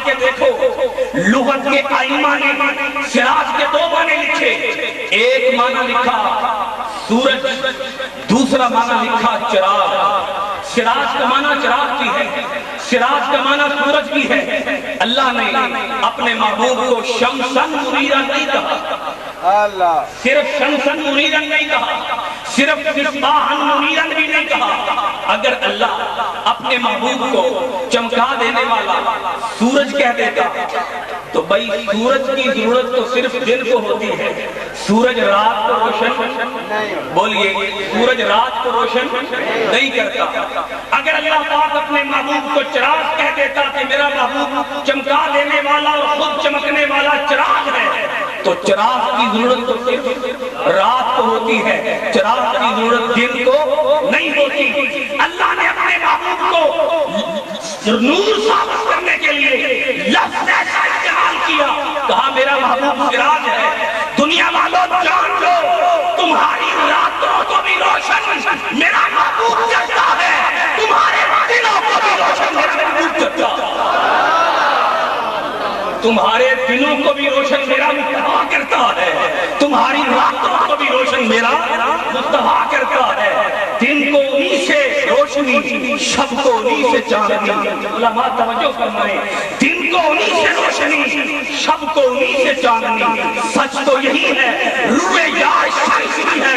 کے دیکھو لغت کے ائمہ نے سراج کے دو معنی لکھے. ایک معنی لکھا سورج، دوسرا معنی لکھا چراغ. سراج کا معنی چراغ کی ہے، سراج کا معنی سورج کی ہے. اللہ نے اپنے محبوب کو شمسن منیرا نہیں کہا، صرف شمسن منیرا نہیں کہا، صرف مصباحن منیرا بھی نہیں کہا. اگر اللہ اپنے محبوب کو چمکا دینے والا سورج کہہ دیتا تو بھائی سورج کی ضرورت تو صرف دن کو ہوتی ہے، سورج رات کو روشن بولیے سورج رات کو روشن نہیں کرتا. اگر اللہ پاک اپنے محبوب کو چراغ کہہ دیتا کہ میرا محبوب چمکا دینے والا اور خود چمکنے والا چراغ ہے، تو چراغ کی ضرورت تو صرف رات کو ہوتی ہے، چراغ کی ضرورت دن کو نہیں ہوتی. اللہ نے اپنے محبوب کو نور ثابت کرنے کے لیے لفظ ایسا استعمال کیا، کہا میرا محبوب سراج ہے. دنیا والوں جان لو تمہاری راتوں کو بھی روشن میرا محبوب کرتا ہے، تمہارے دنوں کو بھی روشن میرا محبوب کرتا ہے، تمہارے دنوں کو بھی روشن میرا مصطفیٰ کرتا ہے، تمہاری راتوں کو بھی روشن میرا مصطفیٰ کرتا ہے. دن کو انہی سے روشنی، شب کو انہی سے چاندنی. علماء توجہ فرمائیں، دن کو انہی سے روشنی، شب کو انہی سے چاندنی. سچ تو یہی ہے روئے یا شمس بھی ہے.